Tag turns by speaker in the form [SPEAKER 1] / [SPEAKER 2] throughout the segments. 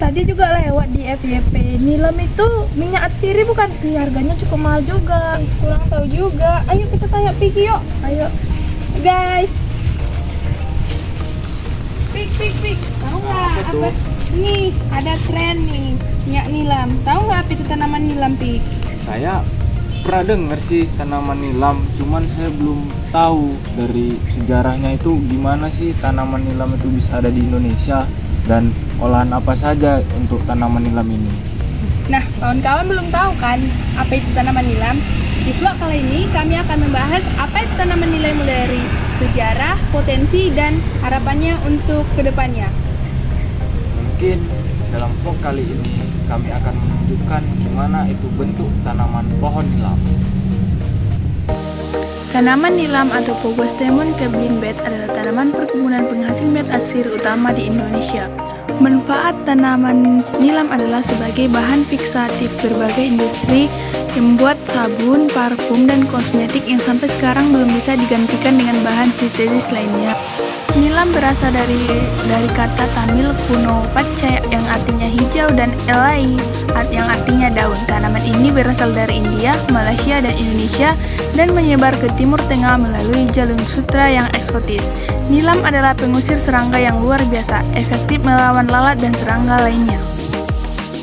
[SPEAKER 1] tadi juga lewat di FYP. Nilam itu minyak atsiri bukan sih? Harganya cukup mahal juga.
[SPEAKER 2] Kurang tahu juga. Ayo kita tanya Piki yuk.
[SPEAKER 1] Ayo.
[SPEAKER 2] Guys. Pik. Tahu nggak apa? Nih ada tren nih minyak nilam. Tahu nggak apa itu tanaman nilam, Pik?
[SPEAKER 3] Saya pernah dengar sih tanaman nilam, cuman saya belum tahu dari sejarahnya itu gimana sih tanaman nilam itu bisa ada di Indonesia dan olahan apa saja untuk tanaman nilam ini.
[SPEAKER 2] Nah, kawan-kawan belum tahu kan apa itu tanaman nilam? Di vlog kali ini kami akan membahas apa itu tanaman nilam mulai dari sejarah, potensi, dan harapannya untuk kedepannya.
[SPEAKER 3] Mungkin dalam vlog kali ini kami akan menunjukkan gimana itu bentuk tanaman pohon nilam.
[SPEAKER 1] Tanaman nilam atau Pogostemon Cabinet adalah tanaman perkebunan penghasil met atsiri utama di Indonesia. Manfaat tanaman nilam adalah sebagai bahan fiksatif berbagai industri yang membuat sabun, parfum, dan kosmetik yang sampai sekarang belum bisa digantikan dengan bahan sintetis lainnya. Nilam berasal dari kata Tamil kuno pacaya yang artinya hijau dan elai yang artinya daun. Tanaman ini berasal dari India, Malaysia, dan Indonesia dan menyebar ke Timur Tengah melalui jalur sutra yang eksotis. Nilam adalah pengusir serangga yang luar biasa, efektif melawan lalat dan serangga lainnya.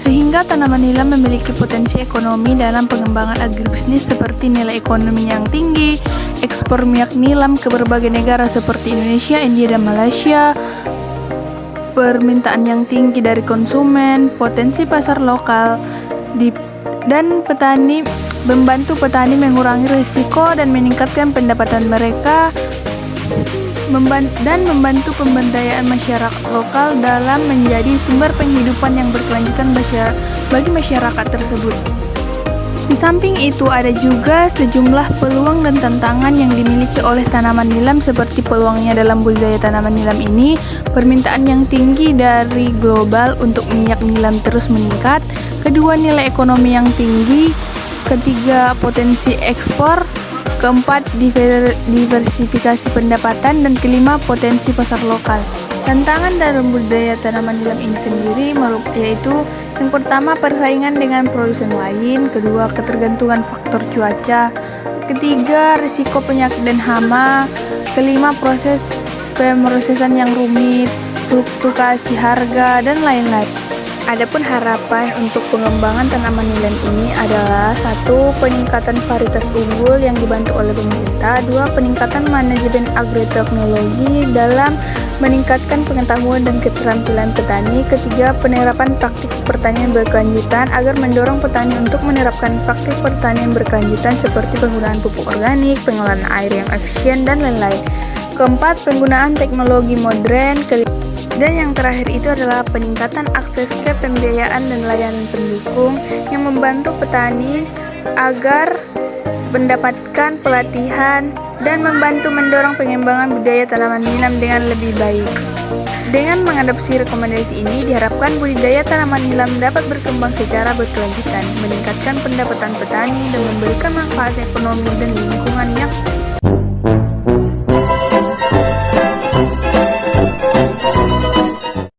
[SPEAKER 1] Sehingga tanaman nilam memiliki potensi ekonomi dalam pengembangan agribisnis seperti nilai ekonomi yang tinggi, ekspor minyak nilam ke berbagai negara seperti Indonesia, India, dan Malaysia, permintaan yang tinggi dari konsumen, potensi pasar lokal, dan petani membantu petani mengurangi risiko dan meningkatkan pendapatan mereka, dan membantu pemberdayaan masyarakat lokal dalam menjadi sumber penghidupan yang berkelanjutan bagi masyarakat tersebut. Di samping itu ada juga sejumlah peluang dan tantangan yang dimiliki oleh tanaman nilam seperti peluangnya dalam budidaya tanaman nilam ini, permintaan yang tinggi dari global untuk minyak nilam terus meningkat, kedua nilai ekonomi yang tinggi, ketiga potensi ekspor, keempat diversifikasi pendapatan, dan kelima potensi pasar lokal. Tantangan dalam budidaya tanaman nilam ini sendiri yaitu yang pertama persaingan dengan produsen lain, kedua ketergantungan faktor cuaca, ketiga risiko penyakit dan hama, kelima proses pemrosesan yang rumit, fluktuasi harga, dan lain-lain. Adapun harapan untuk pengembangan tanaman nilam ini adalah 1. Peningkatan varietas unggul yang dibantu oleh pemerintah, 2. Peningkatan manajemen agroteknologi dalam meningkatkan pengetahuan dan keterampilan petani, ketiga penerapan praktik pertanian berkelanjutan agar mendorong petani untuk menerapkan praktik pertanian berkelanjutan seperti penggunaan pupuk organik, pengelolaan air yang efisien, dan lain-lain, keempat penggunaan teknologi modern, dan yang terakhir itu adalah peningkatan akses ke pembiayaan dan layanan pendukung yang membantu petani agar mendapatkan pelatihan dan membantu mendorong pengembangan budaya tanaman nilam dengan lebih baik. Dengan mengadopsi rekomendasi ini, diharapkan budidaya tanaman nilam dapat berkembang secara berkelanjutan, meningkatkan pendapatan petani, dan memberikan manfaat ekonomi dan lingkungan yang